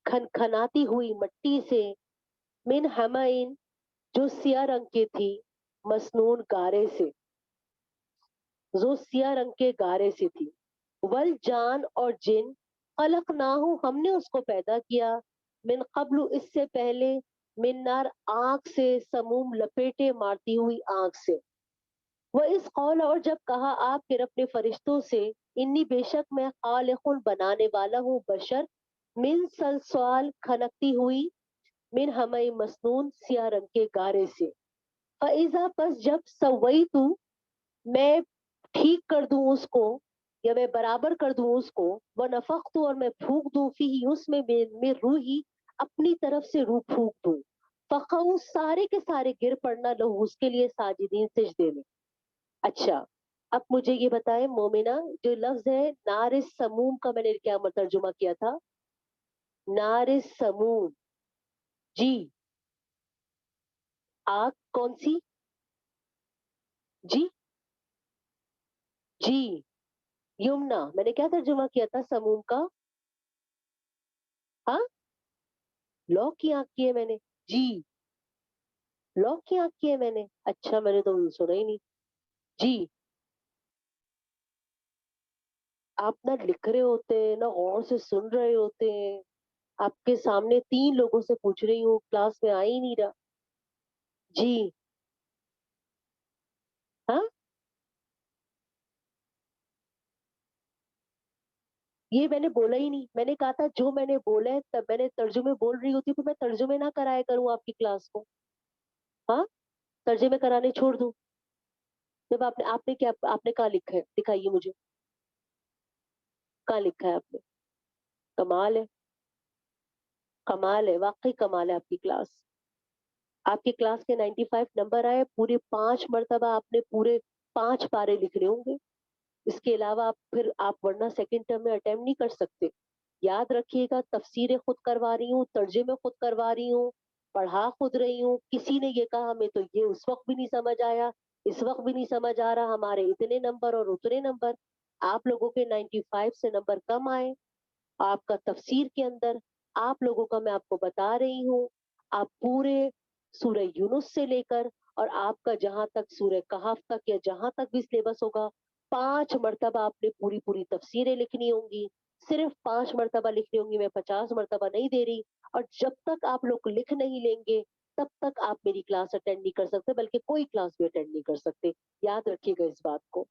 खनखनाती हुई मिट्टी से, मिन हमाइन जो सिया रंग की थी, मसनून गारे से, जो सिया रंग के गारे से थी, वल जान और जिन खलकनाहु हमने उसको पैदा किया, मिन कब्लु इससे पहले, मिन नार आग से, समूम लपेटे मारती हुई आग से। वह इस कौल और जब कहा आप फिर अपने फरिश्तों से, इन्नी बेशक मैं खालिकुन बनाने वाला हूँ बशर, मिन सलसाल खनकती हुई, मिन हमई मसनून सिया रंग के गारे से। फैजा पस जब सवई तू मैं ठीक कर दूं उसको, या मैं बराबर कर दूं उसको, व नफक तू और मैं फूक दूं फी उसमें में रूही अपनी तरफ से रूह फूक दूं, फखाऊ सारे के सारे गिर पड़ना लहू उसके लिए साजिदीन सिजदे में। अच्छा, अब मुझे ये बताएं मोमिना, जो लफ्ज है नारिस समूम का मैंने क्या तर्जुमा किया था? नारिस समूम, जी, आग कौन सी? जी, जी, यमुना, मैंने क्या तर्जुमा किया था समूम का? हाँ, लौ की आंख की है मैंने। जी, लौ की आंख की है मैंने। अच्छा, मैंने तो सुना ही नहीं। जी, आप ना लिख रहे होते हैं ना गौर से सुन रहे होते हैं। आपके सामने 3 लोगों से पूछ रही हूँ, क्लास में आ ही नहीं रहा। जी, हाँ, ये मैंने बोला ही नहीं। मैंने कहा था जो मैंने बोला है तब मैंने तर्जुमे बोल रही होती तो मैं तर्जुमे ना कराया करूं आपकी क्लास को। हाँ, तर्जुमे कराने छोड़ दूं? जब आपने आपने क्या आपने कहा लिखा है, दिखाइए मुझे। कहाँ लिखा है आपने? कमाल है, कमाल है, वाकई कमाल है आपकी क्लास। आपकी क्लास के 95 नंबर आए, पूरे 5 मरतबा आपने पूरे 5 पारे लिखने होंगे। इसके अलावा आप वरना सेकंड टर्म में अटेम्प्ट नहीं कर सकते। याद रखिएगा, तफसीरें खुद करवा रही हूँ, तर्जुमे खुद करवा रही हूँ, पढ़ा खुद रही हूँ। किसी ने ये कहा हमें तो ये उस वक्त भी नहीं समझ आया, इस वक्त भी नहीं समझ आ रहा, हमारे इतने नंबर और उतने नंबर। आप लोगों के 95 से नंबर कम आए आपका तफसीर के अंदर, आप लोगों का मैं आपको बता रही हूँ, आप पूरे सूरह यूनुस से लेकर और आपका जहां तक सूरह कहफ तक या जहां तक भी सिलेबस होगा, 5 मरतबा आपने पूरी पूरी तफसीरें लिखनी होंगी। सिर्फ 5 मरतबा लिखनी होंगी, मैं 50 मरतबा नहीं दे रही। और जब तक आप लोग लिख नहीं लेंगे तब तक आप मेरी क्लास अटेंड नहीं कर सकते, बल्कि कोई क्लास भी अटेंड नहीं कर सकते। याद रखिएगा इस बात को।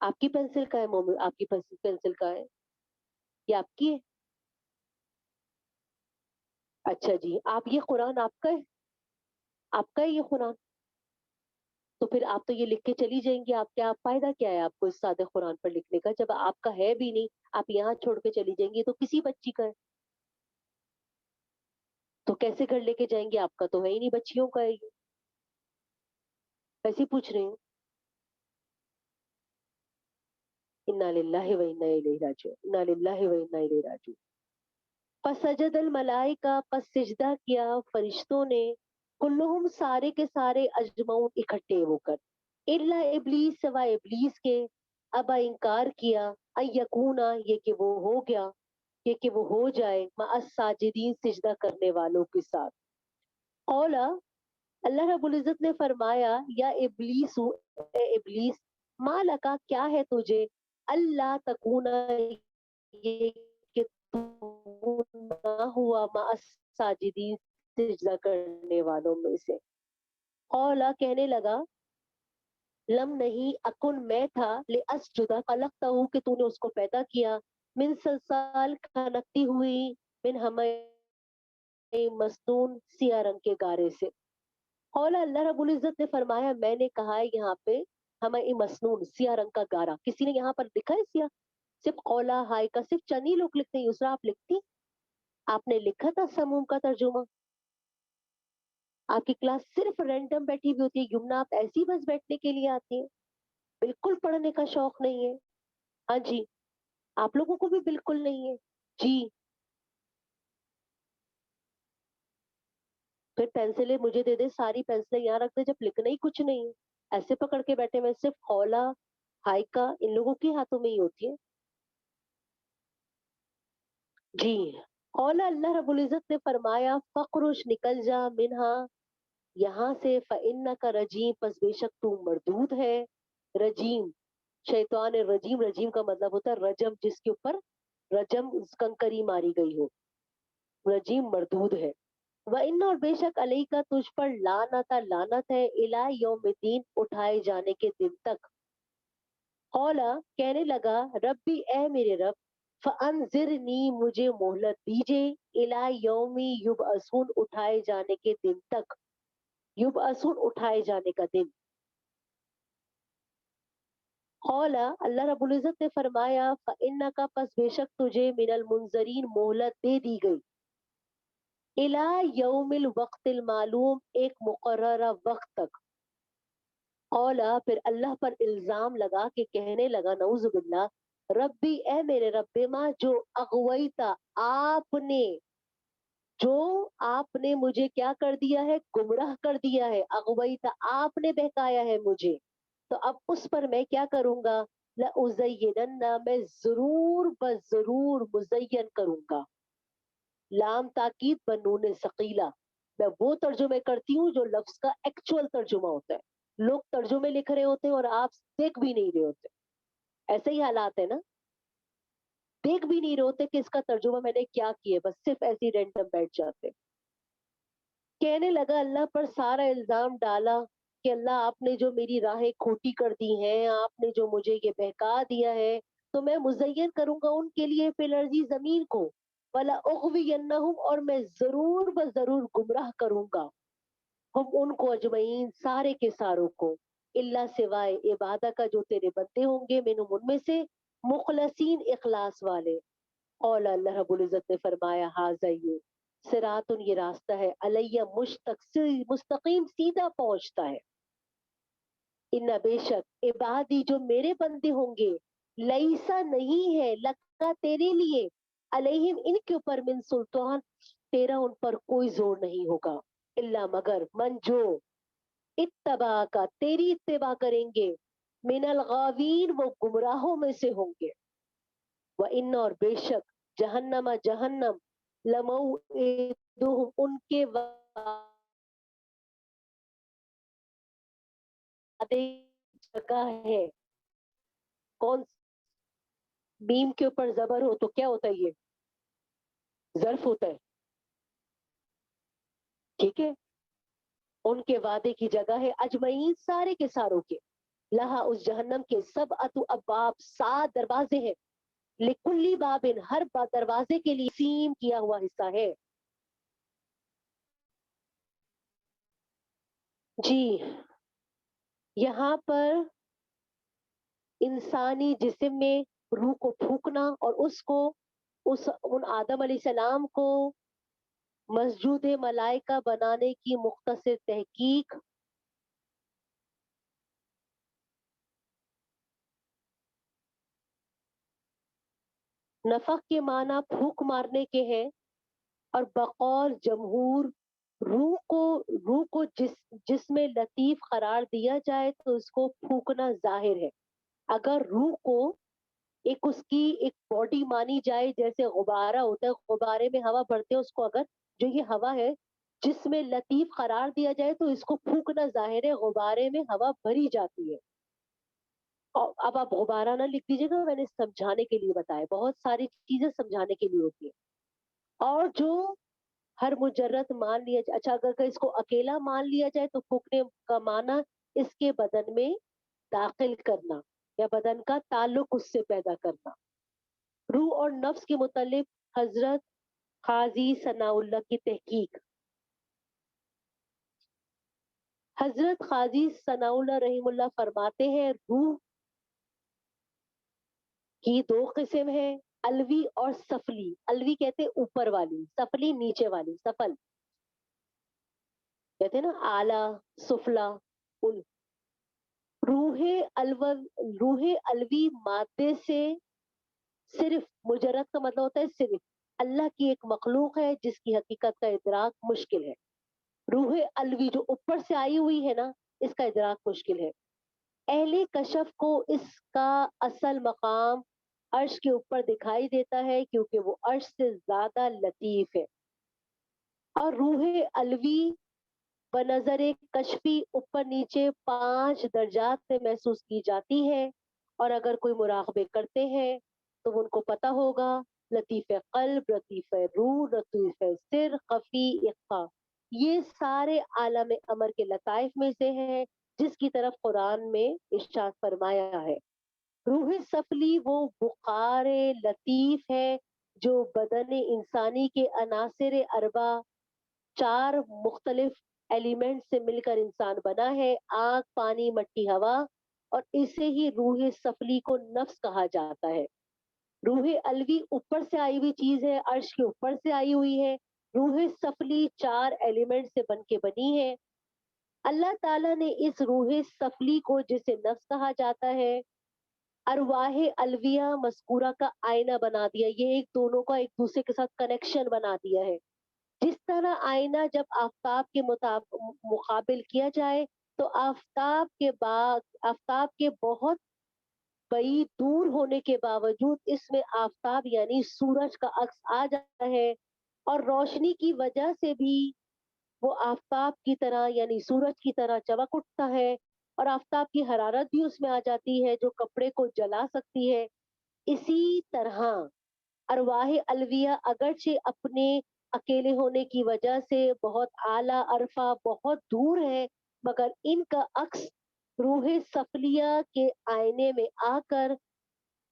आपकी पेंसिल का है मोमी, आपकी पेंसिल का है या आपकी है? अच्छा जी, आप ये कुरान आपका है? आपका है ये कुरान? तो फिर आप तो ये लिख के चली जाएंगी, आप क्या, फायदा क्या है आपको इस सादे कुरान पर लिखने का जब आपका है भी नहीं? आप यहाँ छोड़ के चली जाएंगी तो किसी बच्ची का है, तो कैसे घर लेके जाएंगे? आपका तो है ही नहीं, बच्चियों का है ये। वैसे ही पूछ रही हूँ। इन्ना लिल्लाहि व इन्ना इलैहि राजिऊन, इन्ना लिल्लाहि व इन्ना इलैहि राजिऊन। फसजदल मलाइका, पस सिजदा किया फरिश्तों ने, कुल्लुहुम सारे के सारे, अजमऊन इकट्ठे होकर, इल्ला इबलीस सवा इबलीस के, अबा इनकार किया, अयकूना ये कि वो हो गया, ये कि वो हो जाए, मअस साजिदीन सिजदा करने वालों के साथ। कौला, अल्लाह रब्बुल इज्जत ने फरमाया, या इबलीस, ए इबलीस, मालका क्या है तुझे, अल्लाह तकूना ये कि तू ना हुआ मअस साजिदीन सिजदा करने वालों में से। कौला कहने लगा, लम नहीं अकुन मैं था, ले असजुदा खलकता हूँ कि तूने उसको पैदा किया, मिन सलसाल खनकती हुई, मिन हमें मस्तून सिया रंग के गारे से। कौला अल्लाह रब्बुल इज्जत ने फरमाया, मैंने कहा है यहाँ पे हमें मसनून सिया रंग का गारा, किसी ने यहाँ पर लिखा है सिया? सिर्फ कौला हाय का सिर्फ चंद ही लोग लिखते हैं, दूसरा आप लिखती? आपने लिखा था समूह का तर्जुमा? आपकी क्लास सिर्फ रैंडम बैठी हुई होती है, युमना आप ऐसी बस बैठने के लिए आती है, बिल्कुल पढ़ने का शौक नहीं है। हाँ जी, आप लोगों को भी बिल्कुल नहीं है जी। फिर पेंसिलें मुझे दे दे, सारी पेंसिलें यहाँ रख दे जब लिखना ही कुछ नहीं है। ऐसे पकड़ के बैठे, मैं सिर्फ हौला हाइका इन लोगों के हाथों में ही होती है जी। कौला अल्लाह रब्बुल इज्जत ने फरमाया, फखरुश निकल जा मिनहा यहाँ से, फ़इन्ना का रजीम पस बेशक तू मरदूद है। रजीम शैतान रजीम, रजीम का मतलब होता है रजम, जिसके ऊपर रजम कंकरी मारी गई हो, रजीम मरदूद है। व इन और बेशक अलई का तुझ पर लानता लानत है, इला यौमिद्दीन उठाए जाने के दिन तक। कौला कहने लगा, रब्बी ए मेरे रब, फअंजिरनी मुझे मोहलत दीजिए, इला यौमी युबअसून उठाए जाने के दिन तक, युबअसून उठाए जाने का दिन। कौला अल्लाह रब्बुल इज्जत ने फरमाया, फइन्ना का पस बेशक तुझे मिनल मुंजरीन मोहलत दे दी गई, इला यौमिल वक्तिल मालूम एक मुकर्ररा वक्त तक। कौला फिर अल्लाह पर इल्जाम लगा के कहने लगा, नऊजुबिल्लाह, रब्बी ए मेरे रब्बे माँ, जो अगवैता आपने, जो आपने मुझे क्या कर दिया है, गुमराह कर दिया है, अगवैता आपने बहकाया है मुझे, तो अब उस पर मैं क्या करूंगा, ला उज़य्यिनन्ना मैं जरूर ब जरूर मुज़य्यन करूंगा। लाम ताकीद बनून सकीला, मैं वो तर्जुमे करती हूँ जो लफ्ज का एक्चुअल तर्जुमा होता है। लोग तर्जुमे लिख रहे होते हैं और आप देख भी नहीं रहे होते, ऐसे ही हालात है ना, देख भी नहीं रहे होते कि इसका तर्जुमा मैंने क्या किया, बस सिर्फ ऐसे ही रैंडम बैठ जाते। कहने लगा, अल्लाह पर सारा इल्जाम डाला कि अल्लाह आपने जो मेरी राहें खोटी कर दी हैं, आपने जो मुझे ये बहका दिया है, तो मैं मुज़य्यन करूंगा उनके लिए फिल अर्ज़ी जमीन को, वला उग़वियन्नहुम और मैं जरूर ब जरूर गुमराह करूंगा, हम उनको अजमईन सारे के सारों को, इल्ला सिवाय इबादा का जो तेरे बंदे होंगे, मिनहुम उनमें से, मुखलसीन इखलास वाले। और अल्लाह रब्बुल इज्जत ने फरमाया, हाजा ये सिरातुन ये रास्ता है, अलैया मुस्तकीम सीधा पहुंचता है। इन्ना बेशक इबादी जो मेरे बंदे होंगे, लईसा नहीं है लका तेरे लिए, अलैहिम इनके ऊपर मिन सुल्तान तेरा उन पर कोई जोर नहीं होगा, इल्ला मगर मन जो इत्तबा का तेरी इत्तिबा करेंगे, मिनल गावीन वो गुमराहों में से होंगे। व इन और बेशक जहन्नम जहन्नम लमौइदुहुम, उनके वादे जगह है। कौन मीम के ऊपर जबर हो तो क्या होता है, ये ज़र्फ होता है, ठीक है। उनके वादे की जगह है, अजमईन सारे के सारों के, लहा उस जहन्नम के सब अतु अब्बाब, 7 दरवाजे हैं, लिकुल्ली बाबिन, हर दरवाजे के लिए सीम किया हुआ हिस्सा है। जी, यहाँ पर इंसानी जिस्म में रूह को फूकना और उसको उन आदम अलैहिस्सलाम को मस्जूद मलाइका बनाने की मुख्तसर तहकीक, नफक के माना फूक मारने के हैं, और बकौल जमहूर रूह को जिसमें लतीफ करार दिया जाए तो उसको फूकना जाहिर है। अगर रूह को एक उसकी एक बॉडी मानी जाए, जैसे गुब्बारा होता है, गुब्बारे में हवा भरते हैं, उसको अगर जो ये हवा है जिसमें लतीफ करार दिया जाए तो इसको फूकना जाहिर है, गुब्बारे में हवा भरी जाती है। और अब आप गुब्बारा ना लिख दीजिएगा, मैंने समझाने के लिए बताया, बहुत सारी चीजें समझाने के लिए होती है। और जो हर मुजर्रद मान लिया जाए, अच्छा अगर इसको अकेला मान लिया जाए तो फूकने का माना इसके बदन में दाखिल करना या बदन का ताल्लुक उससे पैदा करना। रूह और नफ्स के मुतालिक हजरत काजी सनाउल्लाह की तहकीक, हजरत काजी सनाउल्लाह रहीमुल्लाह फरमाते हैं, रूह की 2 किस्म है, अलवी और सफली। अलवी कहते हैं ऊपर वाली, सफली नीचे वाली, सफल कहते हैं ना, आला सुफला। उन रूहे अलव रूहे अलवी मादे से सिर्फ, मुजर्रद का मतलब होता है सिर्फ, अल्लाह की एक मखलूक है जिसकी हकीकत का इदराक मुश्किल है। रूह अलवी जो ऊपर से आई हुई है ना, इसका इदराक मुश्किल है। अहले कशफ को इसका असल मकाम अर्श के ऊपर दिखाई देता है, क्योंकि वो अर्श से ज्यादा लतीफ है। और रूह अलवी बनज़र कशफी ऊपर नीचे 5 दर्जात में महसूस की जाती है, और अगर कोई मुराक़बे करते हैं तो उनको पता होगा, लतीफ़े क़ल्ब, लतीफ़े रूह, लतीफ़े सिर, ख़फ़ी, इख़्फ़ा, ये सारे आलम अमर के लताइफ में से हैं, जिसकी तरफ कुरान में इरशाद फरमाया है। रूह सफली वो बुखार लतीफ है जो बदन इंसानी के अनासिर अरबा, 4 मुख्तलिफ एलिमेंट से मिलकर इंसान बना है, आग, पानी, मट्टी, हवा, और इसे ही रूह सफली को नफ्स कहा जाता है। रूह अलवी ऊपर से आई हुई चीज है, अर्श के ऊपर से आई हुई है। रूह सफली 4 एलिमेंट से बन के बनी है। अल्लाह ताला ने इस रूह सफली को, जिसे नफ्स कहा जाता है, अरवाह अलविया मस्कूरा का आईना बना दिया। ये एक दोनों का एक दूसरे के साथ कनेक्शन बना दिया है। जिस तरह आईना जब आफताब के मुकाबिल किया जाए तो आफताब के बहुत बई दूर होने के बावजूद इसमें आफताब यानी सूरज का अक्स आ जाता है, और रोशनी की वजह से भी वो आफताब की तरह यानी सूरज की तरह चमक उठता है, और आफताब की हरारत भी उसमें आ जाती है जो कपड़े को जला सकती है। इसी तरह अरवाह अलविया अगरचे अपने अकेले होने की वजह से बहुत आला अरफा बहुत दूर है, मगर इनका अक्स रूह सफलिया के आईने में आकर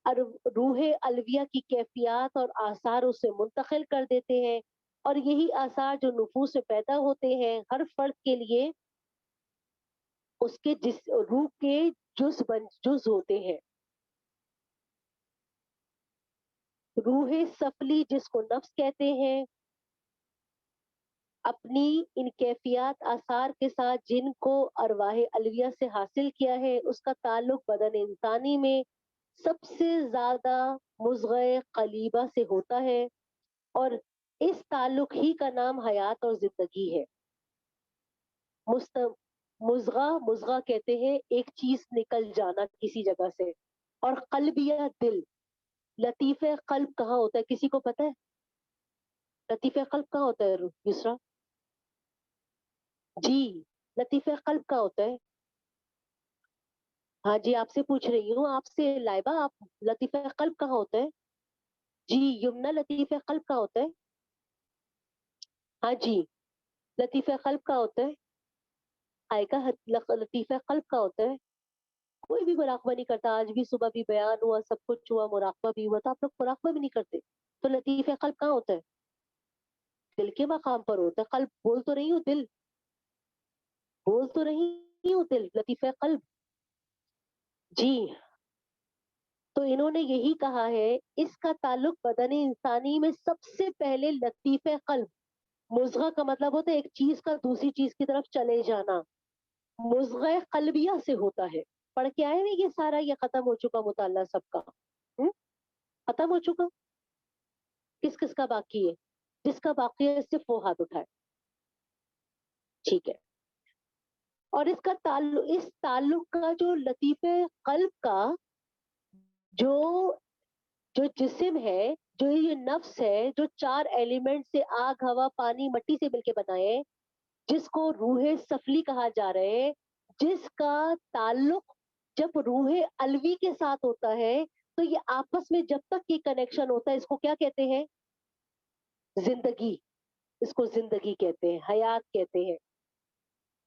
रूह अलविया की कैफियत और आसार उसे मुंतकिल कर देते हैं, और यही आसार जो नुफूस में पैदा होते हैं हर फर्द के लिए उसके जिस रूह के जुज होते हैं। रूह सफली जिसको नफ्स कहते हैं, अपनी इन कैफियत आसार के साथ जिनको अरवाह अलविया से हासिल किया है, उसका ताल्लुक बदन इंसानी में सबसे ज्यादा मुज़ग़े क़लीबा से होता है, और इस ताल्लुक ही का नाम हयात और जिंदगी है। मुस्त मुज़ग़ा मुज़ग़ा कहते हैं एक चीज निकल जाना किसी जगह से, और क़ल्ब या दिल, लतीफ़े क़ल्ब कहाँ होता है किसी को पता है? लतीफ़े क़ल्ब कहाँ होता है युसरा? जी, लतीफ़े क़ल्ब कहाँ होता है? हाँ जी, आपसे पूछ रही हूँ, आपसे लाइबा, आप लतीफ़े क़ल्ब कहाँ होता है? जी, यमुना लतीफ़े क़ल्ब कहाँ होता है? हाँ जी, लतीफ़े क़ल्ब कहाँ होता है? आयका लतीफ़े क़ल्ब कहाँ होता है? कोई भी मुराक़बा नहीं करता, आज भी सुबह भी बयान हुआ, सब कुछ हुआ, मुराक़बा भी हुआ, तो आप लोग मुराक़बा भी नहीं करते। तो लतीफ़े क़ल्ब कहाँ होता है? दिल के मक़ाम पर होता है, क़ल्ब बोल तो रही हूँ दिल, बोल तो रही हूँ दिल, लतीफ़े क़ल्ब। जी, तो इन्होंने यही कहा है, इसका ताल्लुक बदन इंसानी में सबसे पहले लतीफ़े क़ल्ब, मुज़ग़ा का मतलब होता है एक चीज़ का दूसरी चीज़ की तरफ चले जाना, मुज़ग़े क़ल्बिया से होता है। पढ़ के आए हैं ये सारा, ये खत्म हो चुका मुताल्ला सबका? हुँ? खत्म हो चुका? किस-किस का बाकी है? जिसका बाकी है सिर्फ़ वो हाथ उठाए। ठीक है। और इस ताल्लुक का जो लतीफ़े क़ल्ब का जो जो जिस्म है, जो ये नफ्स है, जो 4 एलिमेंट से आग, हवा, पानी, मिट्टी से मिलके बना है, जिसको रूहे सफ़ली कहा जा रहा है, जिसका ताल्लुक जब रूहे अलवी के साथ होता है, तो ये आपस में जब तक ये कनेक्शन होता है, इसको क्या कहते हैं? ज़िंदगी, इसको ज़िंदगी कहते हैं, हयात कहते हैं।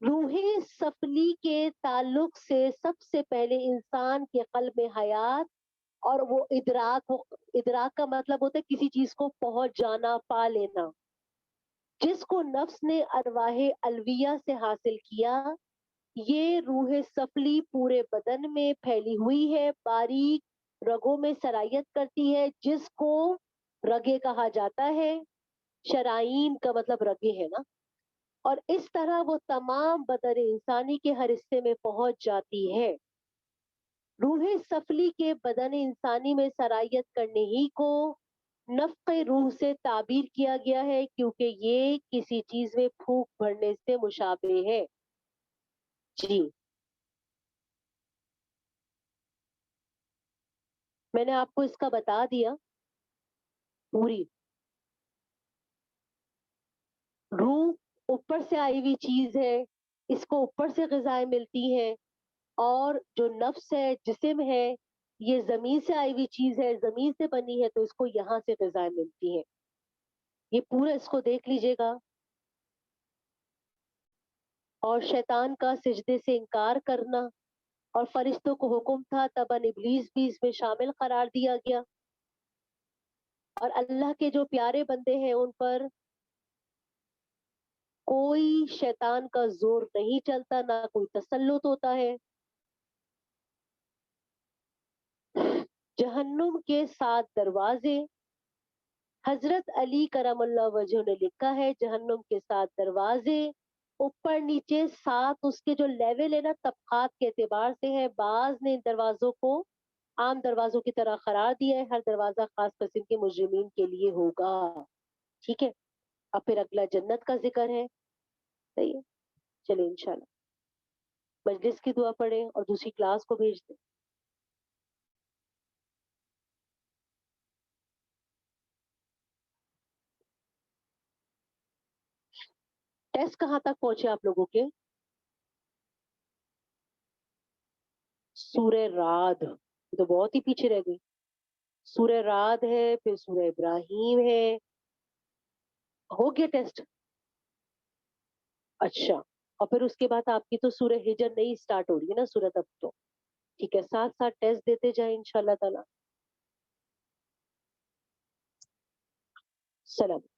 रूहे सफ़ली के ताल्लुक से सबसे पहले इंसान के क़ल्ब में हयात और वो इदराक का मतलब होता है किसी चीज़ को पहुँच जाना, पा लेना। जिसको नफ्स ने अरवाहे अलविया से हासिल किया, ये रूह सफली पूरे बदन में फैली हुई है, बारीक रगों में सरायत करती है, जिसको रगे कहा जाता है। शराईन का मतलब रगे है ना। और इस तरह वो तमाम बदन इंसानी के हर हिस्से में पहुंच जाती है। रूह सफली के बदन इंसानी में सरायत करने ही को नफ़्क़े रूह से ताबीर किया गया है, क्योंकि ये किसी चीज़ में फूँक भरने से मुशाबे है। जी, मैंने आपको इसका बता दिया पूरी। रूह ऊपर से आई हुई चीज़ है, इसको ऊपर से ग़िज़ाएँ मिलती हैं, और जो नफ्स है, जिस्म है, ये ज़मीन से आई हुई चीज़ है, ज़मीन से बनी है, तो इसको यहाँ से ग़िज़ाएँ मिलती हैं। ये पूरा इसको देख लीजिएगा। और शैतान का सिजदे से इनकार करना, और फरिश्तों को हुक्म था, तबन इब्लीस भी इसमें शामिल करार दिया गया। और अल्लाह के जो प्यारे बंदे हैं उन पर कोई शैतान का ज़ोर नहीं चलता, ना कोई तसल्लुत होता है। जहन्नुम के 7 दरवाज़े, हज़रत अली करमल्ला वजह ने लिखा है, जहन्नुम के 7 दरवाज़े, ऊपर नीचे 7 उसके जो लेवल है ना, तबक़ात के एतबार से है। बाज़ ने इन दरवाज़ों को आम दरवाज़ों की तरह करार दिया है, हर दरवाज़ा ख़ास किस्म के मुजरिमीन के लिए होगा। ठीक है? अब फिर अगला जन्नत का ज़िक्र है। सही है? चलिए इंशाल्लाह मजलिस की दुआ पढ़ें और दूसरी क्लास को भेज दें। टेस्ट कहाँ तक पहुँचे आप लोगों के? सूरह राद, ये तो बहुत ही पीछे रह गई। सूरह राद है, फिर सूरह इब्राहीम है। हो गया टेस्ट? अच्छा। और फिर उसके बाद आपकी तो सूरह हिजर नई स्टार्ट हो रही है ना सूरत अब तो। ठीक है, साथ-साथ टेस्ट देते जाएँ इंशाल्लाह ताला। सलाम।